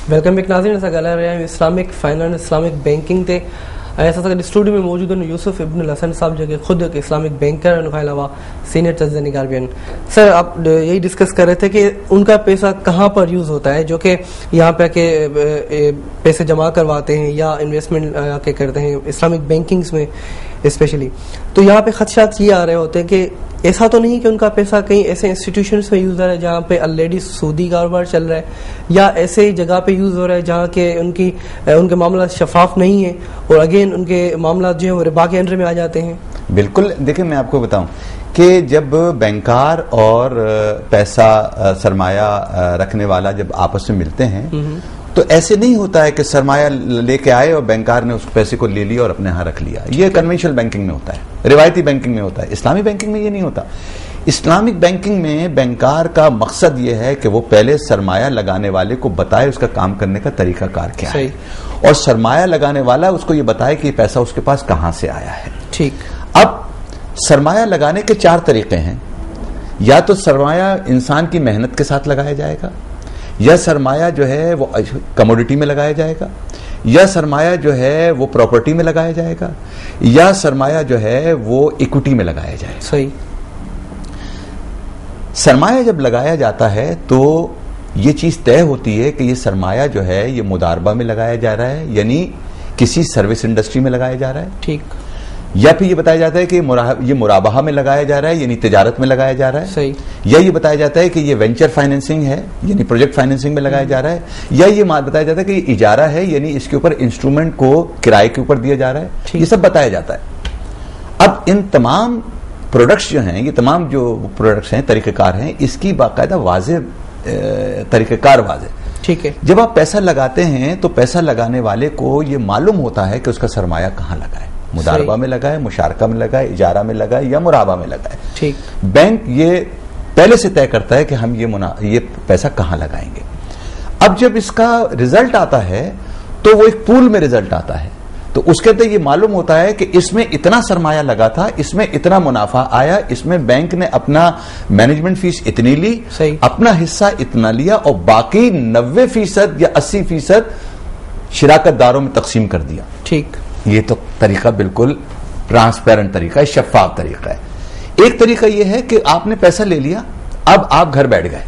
Welcome back ناظرین. ایسا گلا رہا ہے اسلامک فائنانس اسلامک بینکنگ تے ایسا اسٹوڈیو میں موجود ہیں یوسف ابن الحسن صاحب جو کہ خود ایک اسلامک بینکر ہیں, علاوہ سینئر تجزیہ نگار بھی ہیں. سر آپ یہی ڈسکس کر رہے تھے کہ ان کا پیسہ کہاں پر یوز ہوتا ہے, جو کہ یہاں پہ کہ پیسے جمع کرواتے ہیں یا انویسٹمنٹ کے کرتے ہیں اسلامک بینکنگز میں اسپیشلی. تو یہاں پہ خدشات یہ آ رہے ہوتے ہیں کہ ایسا تو نہیں کہ ان کا پیسہ کہیں ایسے انسٹیٹیوشنس میں یوز ہو رہا ہے جہاں پہ آلریڈی سودی کاروبار چل رہا ہے, یا ایسے جگہ پہ یوز ہو رہا ہے جہاں کہ ان کے معاملات شفاف نہیں ہیں اور اگین ان کے معاملات جو ہیں وہ ربا کے انڈر میں آ جاتے ہیں. بالکل. دیکھیں میں آپ کو بتاؤں کہ جب بینکار اور پیسہ سرمایہ رکھنے والا جب آپس میں ملتے ہیں تو ایسے نہیں ہوتا ہے کہ سرمایہ لے کے آئے اور بینکار نے اس پیسے کو لے لیا اور اپنے ہاں رکھ لیا. یہ کنونشنل بینکنگ میں ہوتا ہے, روایتی بینکنگ میں ہوتا ہے. اسلامی بینکنگ میں یہ نہیں ہوتا. اسلامک بینکنگ میں بینکار کا مقصد یہ ہے کہ وہ پہلے سرمایہ لگانے والے کو بتائے اس کا کام کرنے کا طریقہ کار کیا ہے, اور سرمایہ لگانے والا اس کو یہ بتائے کہ یہ پیسہ اس کے پاس کہاں سے آیا ہے. ٹھیک. اب سرمایہ لگانے کے 4 طریقے ہیں. یا تو سرمایہ انسان کی محنت کے ساتھ لگایا جائے گا, یا سرمایہ جو ہے وہ کموڈیٹی میں لگایا جائے گا, یا سرمایہ جو ہے وہ پراپرٹی میں لگایا جائے گا, یا سرمایہ جو ہے وہ ایکوٹی میں لگایا جائے گا. صحیح. سرمایہ جب لگایا جاتا ہے تو یہ چیز طے ہوتی ہے کہ یہ سرمایہ جو ہے یہ مداربہ میں لگایا جا رہا ہے, یعنی کسی سروس انڈسٹری میں لگایا جا رہا ہے. ٹھیک. یا پھر یہ بتایا جاتا ہے کہ یہ مرابحہ میں لگایا جا رہا ہے, یعنی تجارت میں لگایا جا رہا ہے. صحیح. یا یہ بتایا جاتا ہے کہ یہ وینچر فائنینسنگ ہے, یعنی پروجیکٹ فائنینسنگ میں لگایا جا رہا ہے. یا یہ بتایا جاتا ہے کہ یہ اجارہ ہے, یعنی اس کے اوپر انسٹرومنٹ کو کرائے کے اوپر دیا جا رہا ہے. یہ سب بتایا جاتا ہے. اب ان تمام پروڈکٹس جو ہیں, یہ تمام جو پروڈکٹس ہیں, طریقہ کار ہیں, اس کی باقاعدہ واضح طریقہ کار واضح. ٹھیک ہے. جب آپ پیسہ لگاتے ہیں تو پیسہ لگانے والے کو یہ معلوم ہوتا ہے کہ اس کا سرمایہ کہاں لگا ہے, مداربہ میں لگا ہے, مشارکہ میں لگا ہے, اجارہ میں لگا ہے, یا مرابہ میں لگا ہے. ٹھیک. بینک یہ پہلے سے طے کرتا ہے کہ ہم یہ پیسہ کہاں لگائیں گے. اب جب اس کا رزلٹ آتا ہے تو وہ ایک پول میں رزلٹ آتا ہے, تو اس کے اندر یہ معلوم ہوتا ہے کہ اس میں اتنا سرمایہ لگا تھا, اس میں اتنا منافع آیا, اس میں بینک نے اپنا مینجمنٹ فیس اتنی لی, اپنا حصہ اتنا لیا, اور باقی 90% یا 80% شراکت داروں میں تقسیم کر دیا. ٹھیک. یہ تو طریقہ بالکل ٹرانسپیرنٹ طریقہ ہے, شفاف طریقہ ہے. ایک طریقہ یہ ہے کہ آپ نے پیسہ لے لیا, اب آپ گھر بیٹھ گئے,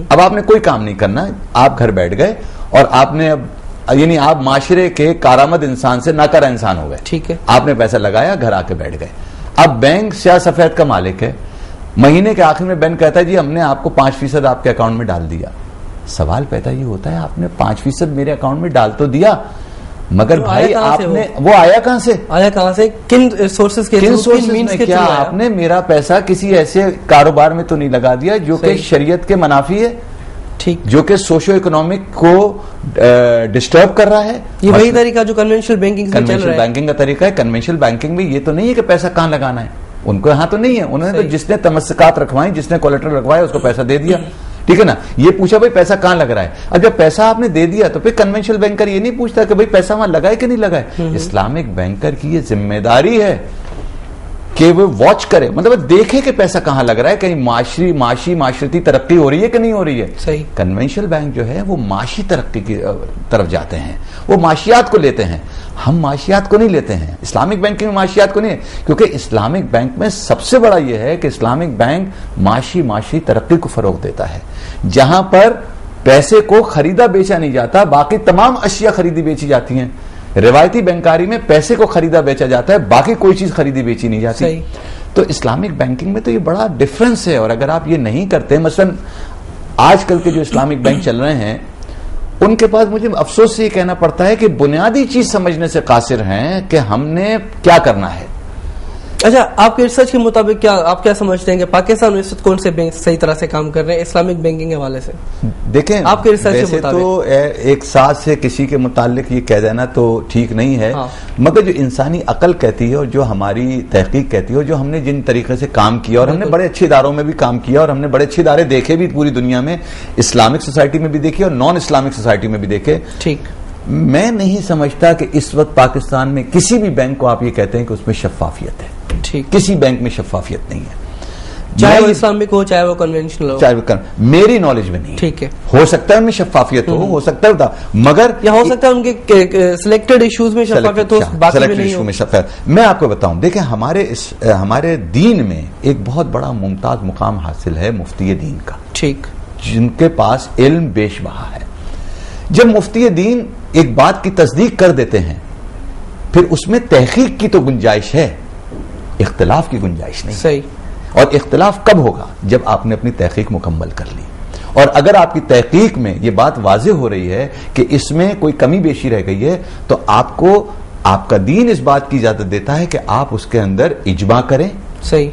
اب آپ نے کوئی کام نہیں کرنا, آپ گھر بیٹھ گئے اور آپ نے یعنی آپ معاشرے کے کارآمد انسان سے ناکارہ انسان ہو گئے. ٹھیک ہے. آپ نے پیسہ لگایا, گھر آ کے بیٹھ گئے. اب بینک سیاہ سفید کا مالک ہے, مہینے کے آخر میں بینک کہتا ہے جی ہم نے آپ کو 5% آپ کے اکاؤنٹ میں ڈال دیا. سوال پیدا یہ ہوتا ہے آپ نے 5% میرے اکاؤنٹ میں ڈال تو دیا, مگر بھائی آپ نے وہ آیا کہاں سے, کن سورسز کے میں, کیا آپ نے میرا پیسہ کسی ایسے کاروبار میں تو نہیں لگا دیا جو کہ شریعت کے منافی ہے, جو کہ سوشو اکنامک کو ڈسٹرب کر رہا ہے. یہ وہی طریقہ جو کنونشنل بینکنگ کا طریقہ ہے. کنونشنل بینکنگ میں یہ تو نہیں ہے کہ پیسہ کہاں لگانا ہے, ان کو یہاں تو نہیں ہے, انہوں نے تو جس نے تمسکات رکھوائیں, جس نے کولیٹرل رکھوایا اس کو پیسہ دے دیا. ٹھیک ہے نا. یہ پوچھا بھائی پیسہ کہاں لگ رہا ہے. اب جب پیسہ آپ نے دے دیا تو پھر کنونشنل بینکر یہ نہیں پوچھتا کہ بھائی پیسہ وہاں لگائے کہ نہیں لگائے. اسلامک بینکر کی یہ ذمہ داری ہے کہ وہ واچ کرے, مطلب دیکھے کہ پیسہ کہاں لگ رہا ہے, کہیں معاشرتی ترقی ہو رہی ہے کہ نہیں ہو رہی ہے. صحیح. کنونشنل بینک جو ہے وہ معاشی ترقی کی طرف جاتے ہیں, وہ معاشیات کو لیتے ہیں, ہم معاشیات کو نہیں لیتے ہیں. اسلامک بینکنگ میں معاشیات کو نہیں ہے, کیونکہ اسلامک بینک میں سب سے بڑا یہ ہے کہ اسلامک بینک معاشی ترقی کو فروغ دیتا ہے, جہاں پر پیسے کو خریدا بیچا نہیں جاتا, باقی تمام اشیاء خریدی بیچی جاتی ہیں. روایتی بینکاری میں پیسے کو خریدا بیچا جاتا ہے, باقی کوئی چیز خریدی بیچی نہیں جاتی. تو اسلامک بینکنگ میں تو یہ بڑا ڈفرنس ہے. اور اگر آپ یہ نہیں کرتے, مثلا آج کل کے جو اسلامک بینک چل رہے ہیں ان کے پاس مجھے افسوس سے یہ کہنا پڑتا ہے کہ بنیادی چیز سمجھنے سے قاصر ہیں کہ ہم نے کیا کرنا ہے. اچھا, آپ کے ریسرچ کے مطابق آپ کیا سمجھتے ہیں کہ پاکستان میں کون سے بینک صحیح طرح سے کام کر رہے ہیں اسلامک بینکنگ کے حوالے سے؟ دیکھیں, آپ کے ریسرچ کے مطابق تو ایک ساتھ سے کسی کے متعلق یہ کہہ دینا تو ٹھیک نہیں ہے, مگر جو انسانی عقل کہتی ہے اور جو ہماری تحقیق کہتی ہے اور جو ہم نے جن طریقے سے کام کیا, اور ہم نے بڑے اچھے اداروں میں بھی کام کیا, اور ہم نے بڑے اچھے ادارے دیکھے بھی پوری دنیا میں, اسلامک سوسائٹی میں بھی دیکھے اور نان اسلامک سوسائٹی میں بھی دیکھے. ٹھیک. میں نہیں سمجھتا کہ اس وقت پاکستان میں کسی بھی بینک کو آپ یہ کہتے ہیں کہ اس میں شفافیت ہے. ٹھیک. کسی بینک میں شفافیت نہیں ہے, چاہے وہ اسلامک ہو چاہے وہ کنونشنل ہو, چاہے وہ میری نالج میں نہیں. ٹھیک ہے, ہو سکتا ہے ان میں شفافیت ہو سکتا ہے, مگر یا ہو سکتا ہے ان کے سلیکٹڈ ایشوز میں شفافیت ہو, باقی میں نہیں ہو. میں آپ کو بتاؤں, دیکھیں ہمارے دین میں ایک بہت بڑا ممتاز مقام حاصل ہے مفتی دین کا, ٹھیک, جن کے پاس علم بیش بہا ہے. جب مفتی دین ایک بات کی تصدیق کر دیتے ہیں, پھر اس میں تحقیق کی تو گنجائش ہے, اختلاف کی گنجائش نہیں. صحیح. اور اختلاف کب ہوگا؟ جب آپ نے اپنی تحقیق مکمل کر لی, اور اگر آپ کی تحقیق میں یہ بات واضح ہو رہی ہے کہ اس میں کوئی کمی بیشی رہ گئی ہے, تو آپ کو آپ کا دین اس بات کی اجازت دیتا ہے کہ آپ اس کے اندر اجماع کریں, صحیح,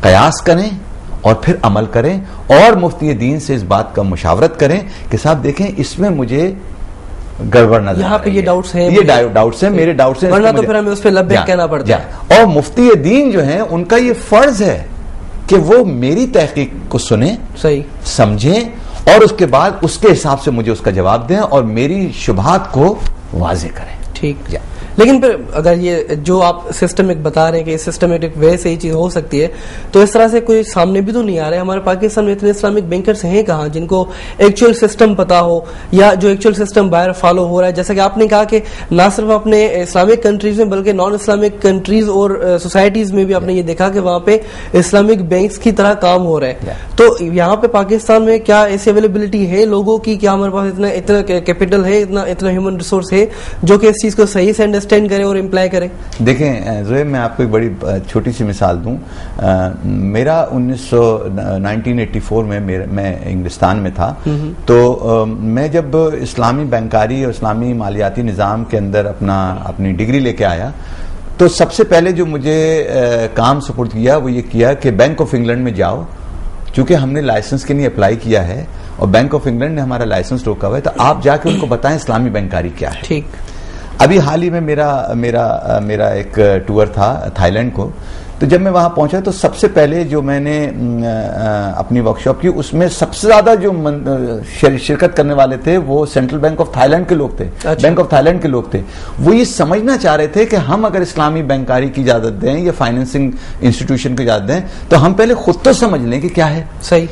قیاس کریں اور پھر عمل کریں, اور مفتی دین سے اس بات کا مشاورت کریں کہ صاحب دیکھیں اس میں مجھے گڑبڑ نظر یہاں پہ یہ ڈاؤٹس ہیں, یہ ڈاؤٹس ہیں, میرے ڈاؤٹس ہیں, ورنہ تو پھر ہمیں اس پہ لبیک کہنا پڑتا ہے. اور مفتی دین جو ہیں ان کا یہ فرض ہے کہ وہ میری تحقیق کو سنیں, صحیح, سمجھیں, اور اس کے بعد اس کے حساب سے مجھے اس کا جواب دیں اور میری شبہات کو واضح کریں. ٹھیک. لیکن پھر اگر یہ جو آپ سسٹمک بتا رہے ہیں کہ سسٹمیٹک وے سے یہ چیز ہو سکتی ہے, تو اس طرح سے کوئی سامنے بھی تو نہیں آ رہا ہے. ہمارے پاکستان میں اتنے اسلامک بینکرز ہیں کہاں جن کو ایکچوئل سسٹم پتا ہو, یا جو ایکچوئل سسٹم باہر فالو ہو رہا ہے. جیسا کہ آپ نے کہا کہ نہ صرف اپنے اسلامک کنٹریز میں بلکہ نان اسلامک کنٹریز اور سوسائٹیز میں بھی آپ نے یہ دیکھا کہ وہاں پہ اسلامک بینکس کی طرح کام ہو رہا ہے. تو یہاں پہ پاکستان میں کیا ایسی اویلیبلٹی ہے لوگوں کی, کیا ہمارے پاس اتنا کیپٹل ہے, اتنا ہیومن ریسورس ہے جو کہ اس چیز کو صحیح سے انڈرسٹینڈ کرے اور امپلائی کرے؟ دیکھیں زویب, میں آپ کو ایک بڑی چھوٹی سی مثال دوں. میرا 1984 میں میں انگلستان میں تھا, تو میں جب اسلامی بینکاری اور اسلامی مالیاتی نظام کے اندر اپنی ڈگری لے کے آیا, تو سب سے پہلے جو مجھے کام سپورٹ کیا وہ یہ کیا کہ بینک آف انگلینڈ میں جاؤ, چونکہ ہم نے لائسنس کے لیے اپلائی کیا ہے اور بینک آف انگلینڈ نے ہمارا لائسنس روکا ہوا ہے, تو آپ جا کے ان کو بتائیں اسلامی بینکاری کیا ہے. ٹھیک. ابھی حال ہی میں میرا ایک ٹور تھا تھائی لینڈ کو, تو جب میں وہاں پہنچا تو سب سے پہلے جو میں نے اپنی ورکشاپ کی, اس میں سب سے زیادہ جو شرکت کرنے والے تھے وہ central bank of Thailand کے لوگ تھے. بینک آف تھائی لینڈ کے لوگ تھے. وہ یہ سمجھنا چاہ رہے تھے کہ ہم اگر اسلامی بینکاری کی اجازت دیں یا فائنینسنگ انسٹیٹیوشن کی اجازت دیں تو ہم پہلے خود تو سمجھ لیں کہ کیا ہے. صحیح.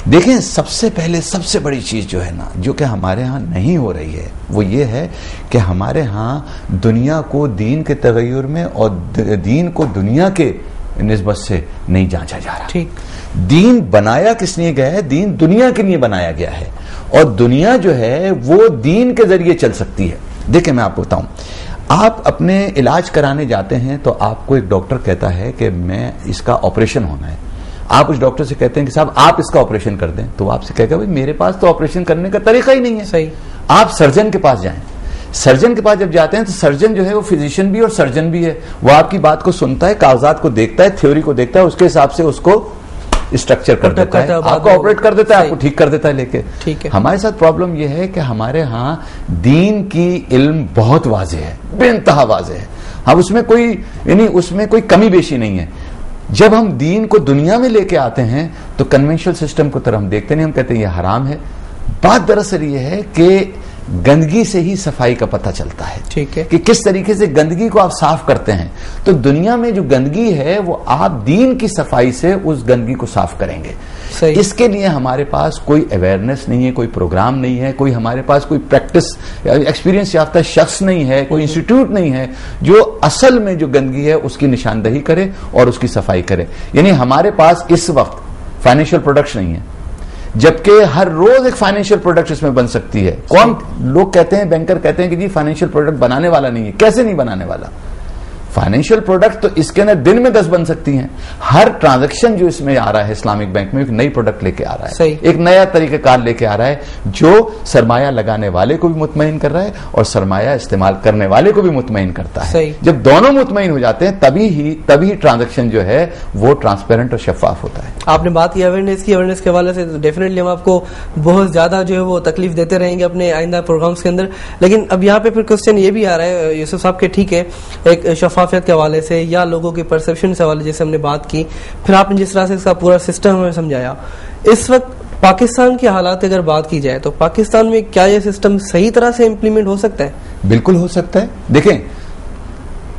دیکھیں سب سے بڑی چیز جو ہے نا, جو کہ ہمارے ہاں نہیں ہو رہی ہے, وہ یہ ہے کہ ہمارے ہاں دنیا کو دین کے تغیر میں اور دین کو دنیا کے نسبت سے نہیں جانچا جا رہا. ٹھیک. دین بنایا کس لیے گیا ہے؟ دین دنیا کے لیے بنایا گیا ہے, اور دنیا جو ہے وہ دین کے ذریعے چل سکتی ہے. دیکھیں میں آپ کو بتاؤں, آپ اپنے علاج کرانے جاتے ہیں تو آپ کو ایک ڈاکٹر کہتا ہے کہ میں اس کا آپریشن ہونا ہے. آپ اس ڈاکٹر سے کہتے ہیں کہ صاحب آپ اس کا آپریشن کر دیں, تو آپ سے کہے گا بھائی میرے پاس تو آپریشن کرنے کا طریقہ ہی نہیں ہے. صحیح. آپ سرجن کے پاس جائیں. سرجن کے پاس جب جاتے ہیں تو سرجن جو ہے وہ فزیشین بھی اور سرجن بھی ہے. وہ آپ کی بات کو سنتا ہے, کاغذات کو دیکھتا ہے, تھیوری کو دیکھتا ہے, اس کے حساب سے اس کو اسٹرکچر کر دیتا ہے, آپ کو آپریٹ کر دیتا ہے, آپ کو ٹھیک کر دیتا ہے لے کے. ہمارے ساتھ پرابلم یہ ہے کہ ہمارے ہاں دین کی علم بہت واضح ہے, بے انتہا واضح ہے. اب اس میں کوئی کمی بیشی نہیں ہے. جب ہم دین کو دنیا میں لے کے آتے ہیں تو کنونشنل سسٹم کو طرح ہم دیکھتے نہیں, ہم کہتے ہیں یہ حرام ہے. بات دراصل یہ ہے کہ گندگی سے ہی صفائی کا پتہ چلتا ہے. ٹھیک ہے, کہ کس طریقے سے گندگی کو آپ صاف کرتے ہیں. تو دنیا میں جو گندگی ہے وہ آپ دین کی صفائی سے اس گندگی کو صاف کریں گے. اس کے لیے ہمارے پاس کوئی اویئرنیس نہیں ہے, کوئی پروگرام نہیں ہے, کوئی ہمارے پاس کوئی پریکٹس ایکسپیرینس یافتہ شخص نہیں ہے, کوئی انسٹیٹیوٹ نہیں ہے جو اصل میں جو گندگی ہے اس کی نشاندہی کرے اور اس کی صفائی کرے. یعنی ہمارے پاس اس وقت فائنینشیل پروڈکٹس نہیں ہے, جبکہ ہر روز ایک فائنینشیل پروڈکٹ اس میں بن سکتی ہے. کون لوگ کہتے ہیں, بینکر کہتے ہیں کہ جی فائنینشیل پروڈکٹ بنانے والا نہیں ہے. کیسے نہیں بنانے والا؟ فائنینشیل پروڈکٹ تو اس کے اندر دن میں 10 بن سکتی ہیں. ہر ٹرانزیکشن جو اس میں آ رہا ہے اسلامک بینک میں ایک نئی پروڈکٹ لے کے آ رہا ہے, ایک نیا طریقہ کار لے کے آ رہا ہے جو سرمایہ لگانے والے کو بھی مطمئن کر رہا ہے اور سرمایہ استعمال کرنے والے کو بھی مطمئن کرتا ہے. جب دونوں مطمئن ہو جاتے ہیں تبھی ٹرانزیکشن جو ہے وہ ٹرانسپیرنٹ اور شفاف ہوتا ہے. آپ نے بات کی اویئرنیس کے حوالے سے, ڈیفینیٹلی ہم آپ کو بہت زیادہ جو ہے وہ تکلیف دیتے رہیں گے اپنے آئندہ پروگرامز کے اندر. لیکن اب یہاں پہ پھر کوسچن یہ بھی آ رہا ہے یوسف صاحب کے, ٹھیک ہے ایک شفافیت کے حوالے سے یا لوگوں کی پرسپشن سے حوالے جیسے ہم نے بات کی, پھر آپ نے جس طرح سے اس کا پورا سسٹم ہمیں سمجھایا, اس وقت پاکستان کے حالات اگر بات کی جائے تو پاکستان میں کیا یہ سسٹم صحیح طرح سے امپلیمنٹ ہو سکتا ہے؟ بالکل ہو سکتا ہے. دیکھیں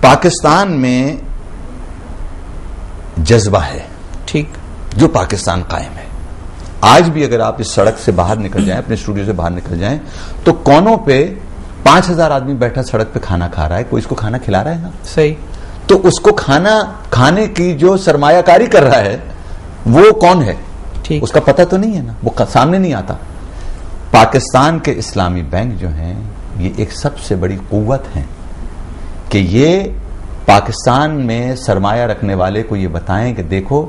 پاکستان میں جذبہ ہے ٹھیک جو پاکستان قائم ہے. آج بھی اگر آپ اس سڑک سے باہر نکل جائیں, اپنے اسٹوڈیو سے باہر نکل جائیں, تو کونوں پہ 5,000 آدمی بیٹھا سڑک پہ کھانا کھا رہا ہے, کوئی اس کو کھانا کھلا رہا ہے نا. صحیح. تو اس کو کھانا کھانے کی جو سرمایہ کاری کر رہا ہے وہ کون ہے, اس کا پتہ تو نہیں ہے نا, وہ سامنے نہیں آتا. پاکستان کے اسلامی بینک جو ہیں یہ ایک سب سے بڑی قوت ہیں کہ یہ پاکستان میں سرمایہ رکھنے والے کو یہ بتائیں کہ دیکھو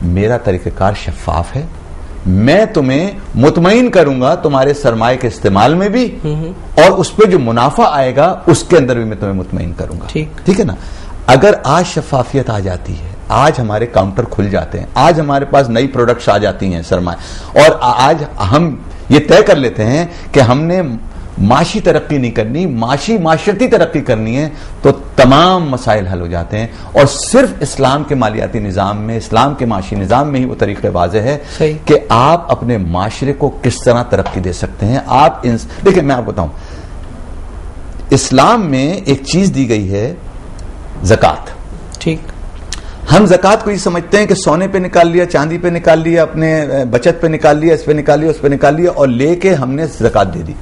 میرا طریقہ کار شفاف ہے, میں تمہیں مطمئن کروں گا تمہارے سرمایہ کے استعمال میں بھی, اور اس پہ جو منافع آئے گا اس کے اندر بھی میں تمہیں مطمئن کروں گا. ٹھیک ہے نا. اگر آج شفافیت آ جاتی ہے, آج ہمارے کاؤنٹر کھل جاتے ہیں, آج ہمارے پاس نئی پروڈکٹس آ جاتی ہیں سرمایہ, اور آج ہم یہ طے کر لیتے ہیں کہ ہم نے معاشی ترقی نہیں کرنی, معاشرتی ترقی کرنی ہے, تو تمام مسائل حل ہو جاتے ہیں. اور صرف اسلام کے مالیاتی نظام میں, اسلام کے معاشی نظام میں ہی وہ طریقے واضح ہے کہ آپ اپنے معاشرے کو کس طرح ترقی دے سکتے ہیں. آپ دیکھیں میں آپ بتاؤں, اسلام میں ایک چیز دی گئی ہے زکوٰۃ. ٹھیک. ہم زکوٰۃ کو یہ سمجھتے ہیں کہ سونے پہ نکال لیا, چاندی پہ نکال لیا, اپنے بچت پہ نکال لیا, اس پہ نکال لیا, اس پہ نکال لیا, اور لے کے ہم نے زکوٰۃ دے دی.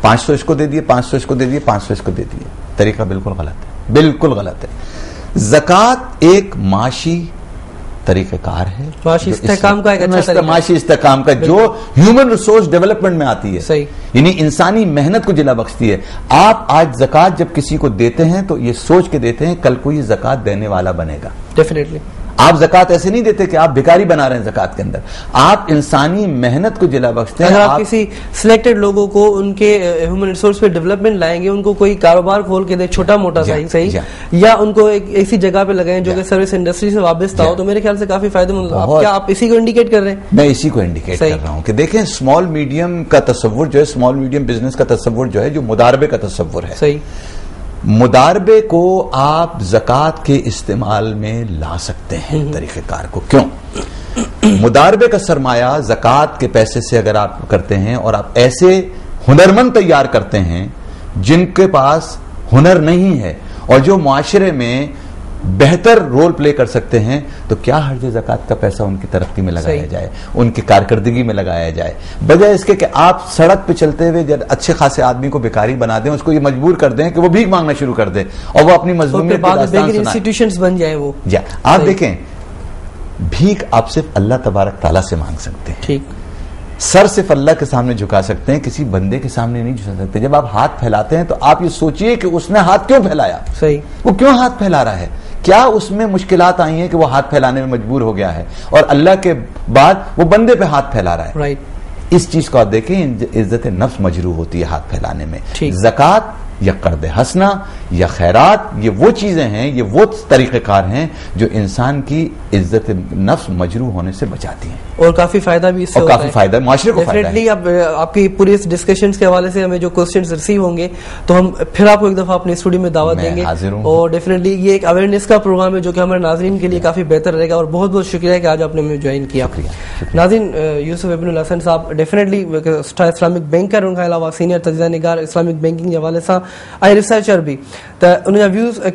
500 اس کو دے دیے, 500 اس کو دے دیے, 500 اس کو دے دیے. طریقہ بالکل غلط ہے, بالکل غلط ہے. زکوٰۃ ایک معاشی طریقہ کار ہے, معاشی استحکام کا, معاشی استحکام کا جو ہیومن ریسورس ڈیولپمنٹ میں آتی ہے, یعنی انسانی محنت کو جلا بخشتی ہے. آپ آج زکوٰۃ جب کسی کو دیتے ہیں تو یہ سوچ کے دیتے ہیں کل کو یہ زکوٰۃ دینے والا بنے گا. ڈیفینیٹلی. آپ زکوٰۃ ایسے نہیں دیتے کہ آپ بھکاری بنا رہے ہیں زکوٰۃ کے اندر, آپ انسانی محنت کو جلا بخشتے ہیں. اگر آپ کسی سلیکٹڈ لوگوں کو ان کے ہیومن ریسورس پہ ڈیولپمنٹ لائیں گے, ان کو کوئی کاروبار کھول کے دے چھوٹا موٹا صحیح, یا ان کو ایک ایسی جگہ پہ لگائیں جو کہ سروس انڈسٹری سے وابستہ ہو, تو میرے خیال سے کافی فائدہ مند ہوگا. کیا آپ اسی کو انڈیکیٹ کر رہے ہیں؟ میں اسی کو انڈیکیٹ کر رہا ہوں کہ دیکھیں اسمال میڈیم کا تصور جو ہے, اسمال میڈیم بزنس کا تصور جو ہے, جو مداربے کا تصور ہے, صحیح, مداربے کو آپ زکوٰۃ کے استعمال میں لا سکتے ہیں طریقہ کار کو. کیوں؟ مداربے کا سرمایہ زکوٰۃ کے پیسے سے اگر آپ کرتے ہیں, اور آپ ایسے ہنرمند تیار کرتے ہیں جن کے پاس ہنر نہیں ہے اور جو معاشرے میں بہتر رول پلے کر سکتے ہیں, تو کیا حرج ہے زکوٰۃ کا پیسہ ان کی ترقی میں لگایا جائے, ان کی کارکردگی میں لگایا جائے, بجائے اس کے کہ آپ سڑک پہ چلتے ہوئے جب اچھے خاصے آدمی کو بیکاری بنا دیں, اس کو یہ مجبور کر دیں کہ وہ بھیک مانگنا شروع کر دے, اور وہ اپنی مظلومیت کی داستان سنائے. انسٹیٹیوشنز بن جائیں وہ. آپ دیکھیں, بھیک آپ صرف اللہ تبارک تعالیٰ سے مانگ سکتے ہیں. ٹھیک. سر صرف اللہ کے سامنے جھکا سکتے ہیں, کسی بندے کے سامنے نہیں جھکا سکتے. جب آپ ہاتھ پھیلاتے ہیں تو آپ یہ سوچئے کہ اس نے ہاتھ کیوں پھیلایا, صحیح, وہ کیوں ہاتھ پھیلا رہا ہے, کیا اس میں مشکلات آئی ہیں کہ وہ ہاتھ پھیلانے میں مجبور ہو گیا ہے, اور اللہ کے بعد وہ بندے پہ ہاتھ پھیلا رہا ہے. رائٹ. اس چیز کو آپ دیکھیں, عزت نفس مجروح ہوتی ہے ہاتھ پھیلانے میں. زکوٰۃ یا قرض حسنہ یا خیرات, یہ وہ چیزیں ہیں, یہ وہ طریقہ کار ہیں جو انسان کی عزت نفس مجروح ہونے سے بچاتی ہیں, اور کافی فائدہ بھی اس سے ہوتا ہے, کافی فائدہ معاشرے کو فائدہ ہے. آپ کی پوری اس ڈسکشنز کے حوالے سے ہمیں جو کوسچنز ریسیو ہوں گے تو ہم پھر آپ کو ایک دفعہ اپنے اسٹوڈیو میں دعوت دیں گے, اور ڈیفینیٹلی یہ ایک اویئرنیس کا پروگرام ہے جو کہ ہمارے ناظرین کے لیے کافی بہتر رہے گا. اور بہت بہت شکریہ کہ آج آپ نے ہمیں جوائن کیا. ناظرین, یوسف ابن الحسن صاحب ڈیفینیٹلی اسلامک بینکر, ان کے علاوہ سینئر تجزیہ نگار اسلامک بینکنگ کے حوالے سے آئی ریسرچر بھی, تو ان جا ویوز